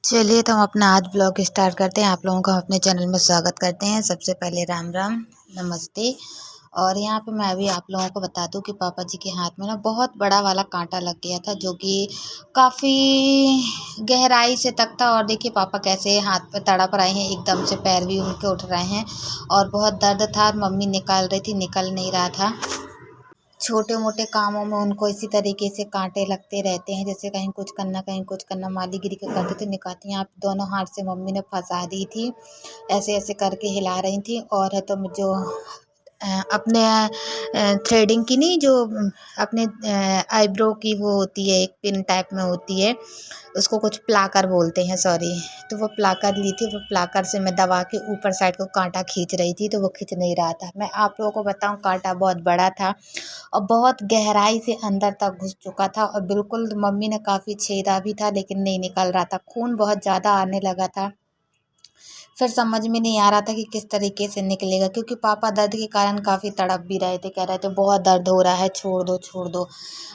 चलिए तो हम अपना आज ब्लॉग स्टार्ट करते हैं। आप लोगों का अपने चैनल में स्वागत करते हैं। सबसे पहले राम राम नमस्ते। और यहाँ पे मैं अभी आप लोगों को बता दूं कि पापा जी के हाथ में ना बहुत बड़ा वाला कांटा लग गया था, जो कि काफ़ी गहराई से तक था। और देखिए पापा कैसे हाथ पे तड़प रहे हैं, एकदम से पैर भी उनके उठ रहे हैं और बहुत दर्द था। और मम्मी निकाल रही थी, निकल नहीं रहा था। छोटे मोटे कामों में उनको इसी तरीके से कांटे लगते रहते हैं, जैसे कहीं कुछ करना कहीं कुछ करना, मालीगिरी का करते थे निकालते हैं। यहाँ पे दोनों हाथ से मम्मी ने फंसा दी थी, ऐसे ऐसे करके हिला रही थी। और तो जो अपने थ्रेडिंग की नहीं, जो अपने आईब्रो की वो होती है, एक पिन टाइप में होती है, उसको कुछ प्लाकर बोलते हैं, सॉरी। तो वो प्लाकर ली थी, वो प्लाकर से मैं दबा के ऊपर साइड को कांटा खींच रही थी, तो वो खींच नहीं रहा था। मैं आप लोगों को बताऊं, कांटा बहुत बड़ा था और बहुत गहराई से अंदर तक घुस चुका था। और बिल्कुल मम्मी ने काफ़ी छेदा भी था, लेकिन नहीं निकल रहा था, खून बहुत ज़्यादा आने लगा था। फिर समझ में नहीं आ रहा था कि किस तरीके से निकलेगा, क्योंकि पापा दर्द के कारण काफ़ी तड़प भी रहे थे, कह रहे थे बहुत दर्द हो रहा है, छोड़ दो छोड़ दो।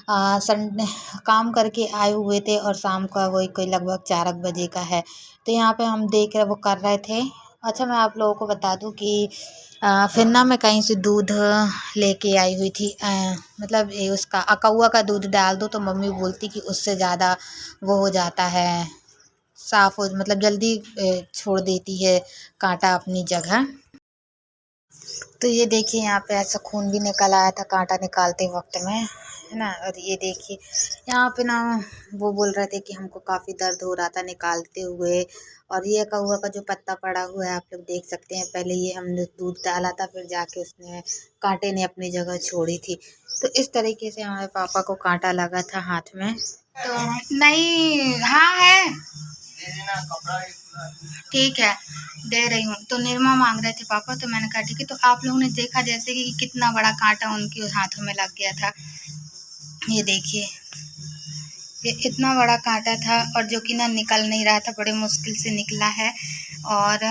संडे काम करके आए हुए थे और शाम का वही कोई लगभग 4 बजे का है। तो यहाँ पे हम देख रहे वो कर रहे थे। अच्छा, मैं आप लोगों को बता दूं कि फिर ना मैं कहीं से दूध लेके आई हुई थी। मतलब ये उसका अकौआ का दूध डाल दो तो मम्मी बोलती कि उससे ज़्यादा वो हो जाता है, साफ हो, मतलब जल्दी छोड़ देती है कांटा अपनी जगह। तो ये देखिए यहाँ पे ऐसा खून भी निकल आया था कांटा निकालते वक्त में, है ना। और ये देखिए यहाँ पे ना वो बोल रहे थे कि हमको काफ़ी दर्द हो रहा था निकालते हुए। और ये कौआ का जो पत्ता पड़ा हुआ है आप लोग देख सकते हैं, पहले ये हमने दूध डाला था, फिर जाके उसने कांटे ने अपनी जगह छोड़ी थी। तो इस तरीके से हमारे पापा को कांटा लगा था हाथ में। तो नहीं, हाँ है, ठीक है, दे रही हूँ। तो निरमा मांग रहे थे पापा, तो मैंने कहा ठीक है। तो आप लोगों ने देखा जैसे कि कितना बड़ा कांटा उनके हाथों में लग गया था। ये देखिए, ये इतना बड़ा कांटा था और जो कि ना निकल नहीं रहा था, बड़े मुश्किल से निकला है। और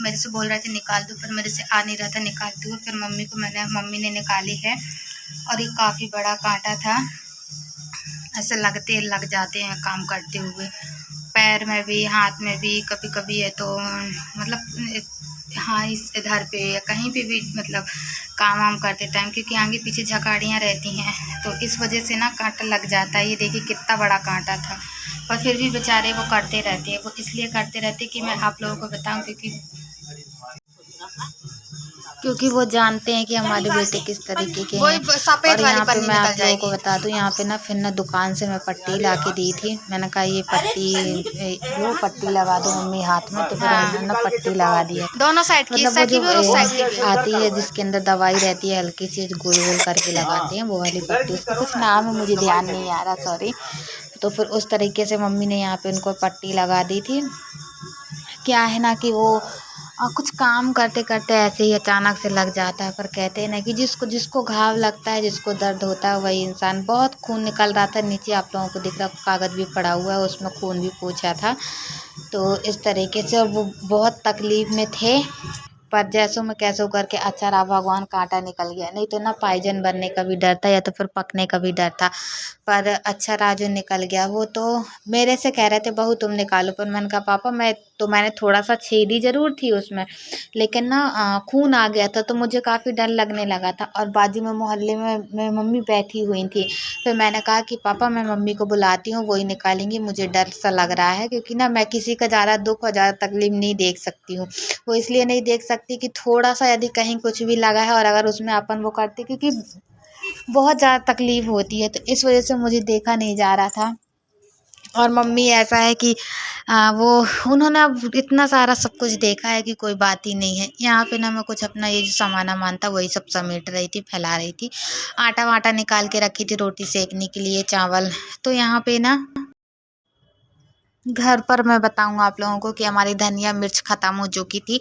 मेरे से बोल रहे थे निकाल दो, पर मेरे से आ नहीं रहा था निकालते हुए। फिर मम्मी ने निकाली है। और ये काफ़ी बड़ा कांटा था, ऐसे लग जाते हैं काम करते हुए, पैर में भी हाथ में भी। कभी कभी है तो मतलब हाँ, इस इधर पे या कहीं पे भी, मतलब काम वाम करते टाइम, क्योंकि आगे पीछे झकाड़ियाँ रहती हैं, तो इस वजह से ना कांटा लग जाता है। ये देखिए कितना बड़ा कांटा था, पर फिर भी बेचारे वो करते रहते हैं। वो इसलिए करते रहते कि मैं आप लोगों को बताऊं, क्योंकि वो जानते हैं कि हमारे बेटे किस तरीके के हैं। और यहाँ पे मैं आप लोगों को बता दूं, यहाँ पे ना फिर ना दुकान से मैं पट्टी ला के दी थी। मैंने कहा ये पट्टी लो, पट्टी लगा दो मम्मी हाथ में। तो फिर उन्होंने ना पट्टी लगा दी है दोनों साइड की, मतलब वो जो आती है जिसके अंदर दवाई रहती है, हल्की सी गोल गोल करके लगाते हैं, वो वाली पट्टी। उसका कुछ नाम है, मुझे ध्यान नहीं आ रहा, सॉरी। तो फिर उस तरीके से मम्मी ने यहाँ पे उनको पट्टी लगा दी थी। क्या है ना कि वो कुछ काम करते करते ऐसे ही अचानक से लग जाता है। पर कहते हैं ना कि जिसको जिसको घाव लगता है, जिसको दर्द होता है, वही इंसान। बहुत खून निकल रहा था नीचे, आप लोगों को दिख रहा, कागज़ भी पड़ा हुआ है, उसमें खून भी पोंछा था। तो इस तरीके से वो बहुत तकलीफ़ में थे, पर जैसों में कैसों करके अच्छा रहा भगवान, कांटा निकल गया। नहीं तो ना पाइजन बनने का भी डर था, या तो फिर पकने का भी डर था। पर अच्छा रहा जो निकल गया। वो तो मेरे से कह रहे थे बहू तुम निकालो, पर मैंने कहा पापा मैंने थोड़ा सा छेदी ज़रूर थी उसमें, लेकिन ना खून आ गया था, तो मुझे काफ़ी डर लगने लगा था। और बाजू में मोहल्ले में मम्मी बैठी हुई थी। फिर मैंने कहा कि पापा मैं मम्मी को बुलाती हूँ, वही निकालेंगी, मुझे डर सा लग रहा है, क्योंकि ना मैं किसी का ज़्यादा दुख और ज़्यादा तकलीफ नहीं देख सकती हूँ। वो इसलिए नहीं देख सकती कि थोड़ा सा यदि कहीं कुछ भी लगा है और अगर उसमें अपन वो करते, क्योंकि बहुत ज़्यादा तकलीफ होती है, तो इस वजह से मुझे देखा नहीं जा रहा था। और मम्मी ऐसा है कि वो उन्होंने अब इतना सारा सब कुछ देखा है कि कोई बात ही नहीं है। यहाँ पे ना मैं कुछ अपना ये जो सामान वामान था वही सब समेट रही थी, फैला रही थी। आटा वाटा निकाल के रखी थी रोटी सेकने के लिए, चावल। तो यहाँ पे ना घर पर मैं बताऊँ आप लोगों को कि हमारी धनिया मिर्च ख़त्म हो चुकी थी।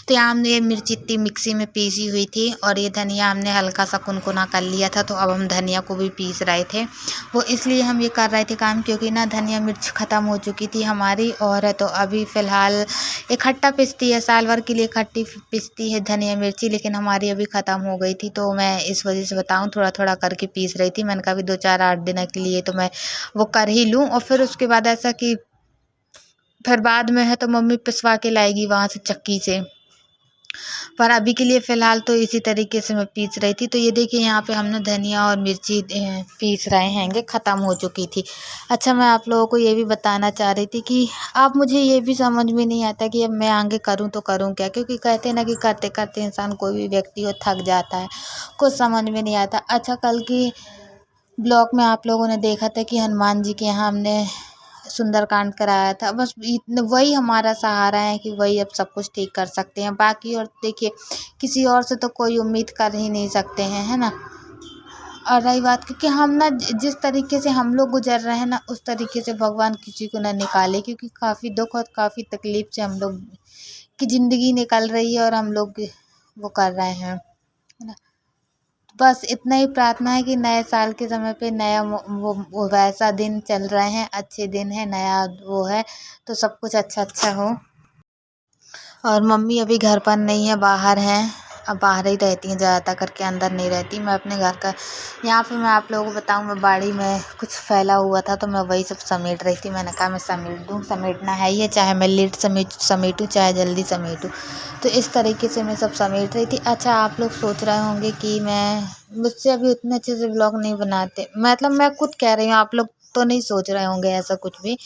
तो यहाँ हमने ये मिर्च इतनी मिक्सी में पीसी हुई थी, और ये धनिया हमने हल्का सा कुनकुना कर लिया था। तो अब हम धनिया को भी पीस रहे थे। वो इसलिए हम ये कर रहे थे काम, क्योंकि ना धनिया मिर्च ख़त्म हो चुकी थी हमारी। और तो अभी फ़िलहाल इकट्ठा पिसती है, साल भर के लिए इकट्ठी पिसती है धनिया मिर्ची, लेकिन हमारी अभी ख़त्म हो गई थी। तो मैं इस वजह से बताऊँ थोड़ा थोड़ा करके पीस रही थी। मैंने कहा अभी 2 4 8 दिन के लिए तो मैं वो कर ही लूँ, और फिर उसके बाद ऐसा कि फिर बाद में है तो मम्मी पिसवा के लाएगी वहाँ से चक्की से। पर अभी के लिए फ़िलहाल तो इसी तरीके से मैं पीस रही थी। तो ये देखिए यहाँ पे हमने धनिया और मिर्ची पीस रहे हैंगे, ख़त्म हो चुकी थी। अच्छा, मैं आप लोगों को ये भी बताना चाह रही थी कि अब मुझे ये भी समझ में नहीं आता कि अब मैं आगे करूँ तो करूँ क्या, क्योंकि कहते हैं ना कि करते करते इंसान कोई भी व्यक्ति हो थक जाता है, कुछ समझ में नहीं आता। अच्छा, कल की ब्लॉग में आप लोगों ने देखा था कि हनुमान जी के यहाँ हमने सुंदरकांड कराया था। बस वही हमारा सहारा है कि वही अब सब कुछ ठीक कर सकते हैं। बाकी और देखिए, किसी और से तो कोई उम्मीद कर ही नहीं सकते हैं, है ना। और रही बात, क्योंकि हम ना जिस तरीके से हम लोग गुजर रहे हैं ना, उस तरीके से भगवान किसी को ना निकाले, क्योंकि काफ़ी दुख और काफ़ी तकलीफ से हम लोग की ज़िंदगी निकल रही है और हम लोग वो कर रहे हैं, है ना। बस इतना ही प्रार्थना है कि नए साल के समय पे नया वो वैसा दिन चल रहे हैं, अच्छे दिन है, नया वो है, तो सब कुछ अच्छा अच्छा हो। और मम्मी अभी घर पर नहीं है, बाहर हैं। अब बाहर ही रहती हैं ज़्यादातर करके, अंदर नहीं रहती। मैं अपने घर का यहाँ पे मैं आप लोगों को बताऊँ, मैं बाड़ी में कुछ फैला हुआ था तो मैं वही सब समेट रही थी। मैंने कहा मैं समेट दूँ, समेटना है ही है, चाहे मैं लेट समेटूँ चाहे जल्दी समेटूँ। तो इस तरीके से मैं सब समेट रही थी। अच्छा, आप लोग सोच रहे होंगे कि मुझसे अभी उतने अच्छे से ब्लॉग नहीं बनाते, मतलब मैं खुद कह रही हूँ, आप लोग तो नहीं सोच रहे होंगे ऐसा कुछ भी।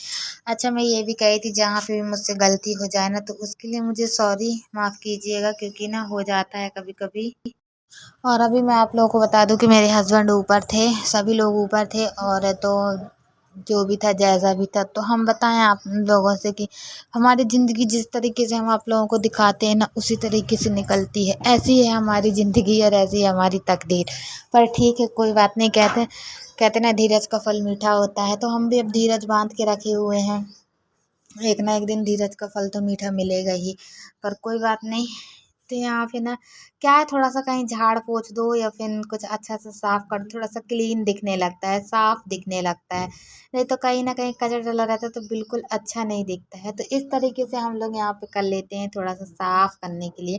अच्छा, मैं ये भी कही थी, जहाँ पे भी मुझसे गलती हो जाए ना तो उसके लिए मुझे सॉरी, माफ़ कीजिएगा, क्योंकि ना हो जाता है कभी कभी। और अभी मैं आप लोगों को बता दूं कि मेरे हस्बैंड ऊपर थे, सभी लोग ऊपर थे, और तो जो भी था जैसा भी था, तो हम बताएं आप लोगों से कि हमारी ज़िंदगी जिस तरीके से हम आप लोगों को दिखाते हैं ना, उसी तरीके से निकलती है। ऐसी है हमारी ज़िंदगी और ऐसी है हमारी तकदीर। पर ठीक है, कोई बात नहीं। कहते कहते ना धीरज का फल मीठा होता है, तो हम भी अब धीरज बांध के रखे हुए हैं। एक ना एक दिन धीरज का फल तो मीठा मिलेगा ही। पर कोई बात नहीं। तो यहाँ पे ना क्या है, थोड़ा सा कहीं झाड़ पोंछ दो या फिर कुछ अच्छा सा साफ कर दो, थोड़ा सा क्लीन दिखने लगता है, साफ दिखने लगता है। नहीं तो कहीं ना कहीं कचरा डला रहता है तो बिल्कुल अच्छा नहीं दिखता है। तो इस तरीके से हम लोग यहाँ पे कर लेते हैं, थोड़ा सा साफ करने के लिए।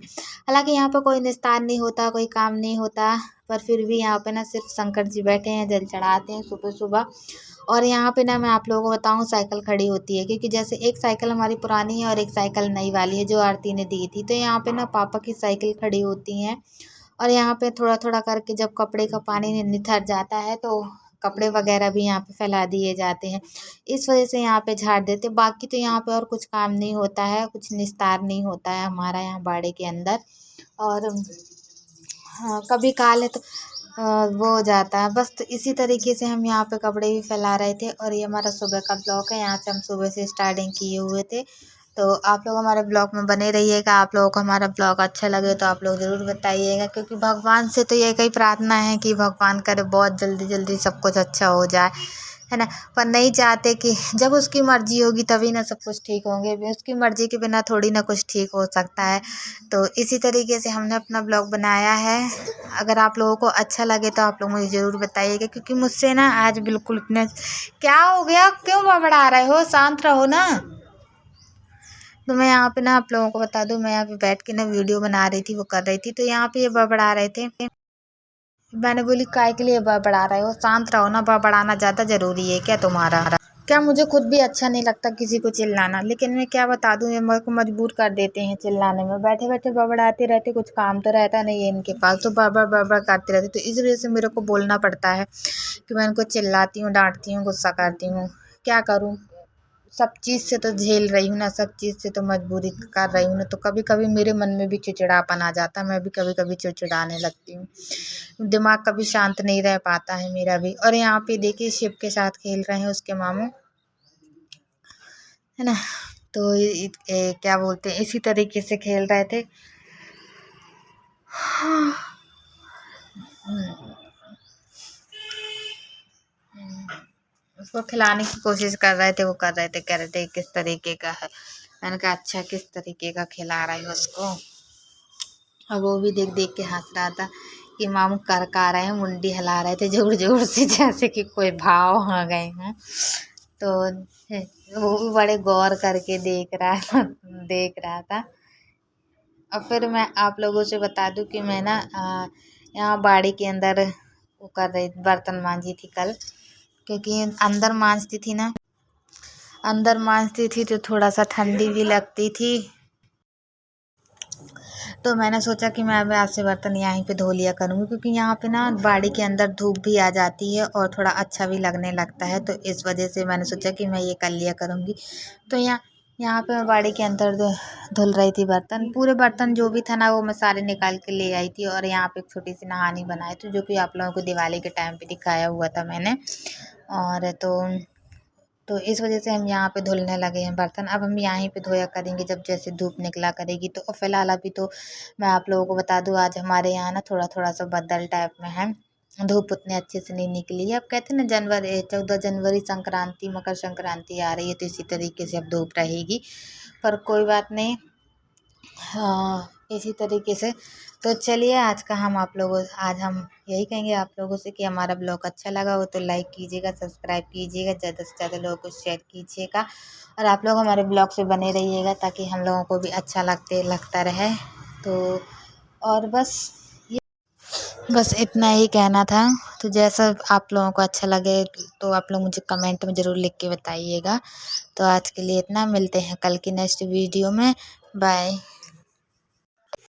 हालांकि यहाँ पे कोई निस्तार नहीं होता, कोई काम नहीं होता, पर फिर भी यहाँ पे ना सिर्फ शंकर जी बैठे हैं, जल चढ़ाते हैं सुबह सुबह। और यहाँ पे ना मैं आप लोगों को बताऊँ, साइकिल खड़ी होती है, क्योंकि जैसे एक साइकिल हमारी पुरानी है और एक साइकिल नई वाली है जो आरती ने दी थी। तो यहाँ पे ना पापा की साइकिल खड़ी होती हैं, और यहाँ पे थोड़ा थोड़ा करके जब कपड़े का पानी निथर जाता है तो कपड़े वगैरह भी यहाँ पे फैला दिए जाते हैं। इस वजह से यहाँ पे झाड़ देते। बाकी तो यहाँ पे और कुछ काम नहीं होता है, कुछ निस्तार नहीं होता है हमारा यहाँ बाड़े के अंदर। और हाँ, कभी काल है तो वो हो जाता है बस। तो इसी तरीके से हम यहाँ पे कपड़े भी फैला रहे थे। और ये हमारा सुबह का ब्लॉग है, यहाँ से हम सुबह से स्टार्टिंग किए हुए थे। तो आप लोग हमारे ब्लॉग में बने रहिएगा। आप लोगों को हमारा ब्लॉग अच्छा लगे तो आप लोग ज़रूर बताइएगा, क्योंकि भगवान से तो ये कई प्रार्थना है कि भगवान करे बहुत जल्दी जल्दी सब कुछ अच्छा हो जाए, है ना। पर नहीं चाहते कि जब उसकी मर्ज़ी होगी तभी ना सब कुछ ठीक होंगे, उसकी मर्ज़ी के बिना थोड़ी ना कुछ ठीक हो सकता है। तो इसी तरीके से हमने अपना ब्लॉग बनाया है। अगर आप लोगों को अच्छा लगे तो आप लोग मुझे ज़रूर बताइएगा, क्योंकि मुझसे ना आज बिल्कुल इतने क्या हो गया, क्यों बड़बड़ा रहे हो, शांत रहो ना। तो मैं यहाँ पे ना आप लोगों को बता दूँ, मैं यहाँ पे बैठ के ना वीडियो बना रही थी, वो कर रही थी, तो यहाँ पे ये बड़बड़ा रहे थे। मैंने बोली काय के लिए बड़बड़ा रहे हो, शांत रहो ना, बड़बड़ाना ज़्यादा ज़रूरी है क्या तुम्हारा। क्या, मुझे खुद भी अच्छा नहीं लगता किसी को चिल्लाना, लेकिन मैं क्या बता दूँ, ये मेरे को मजबूर कर देते हैं चिल्लाने में। बैठे बैठे बड़बड़ाते रहते, कुछ काम तो रहता नहीं है इनके पास, तो बड़बड़ बड़बड़ करते रहते। तो इस वजह से मेरे को बोलना पड़ता है कि मैं इनको चिल्लाती हूँ, डांटती हूँ, गुस्सा करती हूँ। क्या करूँ, सब चीज़ से तो झेल रही हूँ ना, सब चीज़ से तो मजबूरी कर रही हूँ ना। तो कभी कभी मेरे मन में भी चिड़चिड़ापन आ जाता है, मैं भी कभी कभी चिड़चिड़ाने लगती हूँ। दिमाग कभी शांत नहीं रह पाता है मेरा भी। और यहाँ पे देखिए शिव के साथ खेल रहे हैं उसके मामू, है ना। तो क्या बोलते हैं, इसी तरीके से खेल रहे थे। उसको खिलाने की कोशिश कर रहे थे, वो कर रहे थे, कह रहे थे किस तरीके का है। मैंने कहा अच्छा, किस तरीके का खिला रहे हो उसको। और वो भी देख देख के हंस रहा था कि मामू करका रहे हैं, मुंडी हिला रहे थे जोर जोर से, जैसे कि कोई भाव आ गए हैं। तो वो भी बड़े गौर करके देख रहा था। और फिर मैं आप लोगों से बता दूं कि मैं ना यहाँ बाड़ी के अंदर वो कर रही बर्तन मांजी थी कल, क्योंकि अंदर मांजती थी ना अंदर मांजती थी तो थोड़ा सा ठंडी भी लगती थी। तो मैंने सोचा कि मैं अब आज से बर्तन यहीं पे धो लिया करूँगी, क्योंकि यहाँ पे ना बाड़ी के अंदर धूप भी आ जाती है और थोड़ा अच्छा भी लगने लगता है। तो इस वजह से मैंने सोचा कि मैं ये कर लिया करूँगी। तो यहाँ पे मैं बाड़ी के अंदर धुल रही थी बर्तन। पूरे बर्तन जो भी था ना वो मैं सारे निकाल के ले आई थी। और यहाँ पे एक छोटी सी नहानी बनाई थी, जो कि आप लोगों को दिवाली के टाइम पे दिखाया हुआ था मैंने। और तो इस वजह से हम यहाँ पे धुलने लगे हैं बर्तन। अब हम यहीं पे धोया करेंगे जब जैसे धूप निकला करेगी। तो फिलहाल अभी तो मैं आप लोगों को बता दूँ, आज हमारे यहाँ ना थोड़ा थोड़ा सा बदल टाइप में है, धूप उतने अच्छे से नहीं निकली है। अब कहते हैं ना 14 जनवरी संक्रांति, मकर संक्रांति आ रही है, तो इसी तरीके से अब धूप रहेगी। पर कोई बात नहीं, हाँ इसी तरीके से। तो चलिए आज हम यही कहेंगे आप लोगों से कि हमारा ब्लॉग अच्छा लगा हो तो लाइक कीजिएगा, सब्सक्राइब कीजिएगा, ज़्यादा से ज़्यादा लोगों को शेयर कीजिएगा। और आप लोग हमारे ब्लॉग से बने रहिएगा ताकि हम लोगों को भी अच्छा लगता रहे। तो और बस इतना ही कहना था। तो जैसा आप लोगों को अच्छा लगे तो आप लोग मुझे कमेंट में ज़रूर लिख के बताइएगा। तो आज के लिए इतना, मिलते हैं कल की नेक्स्ट वीडियो में। बाय।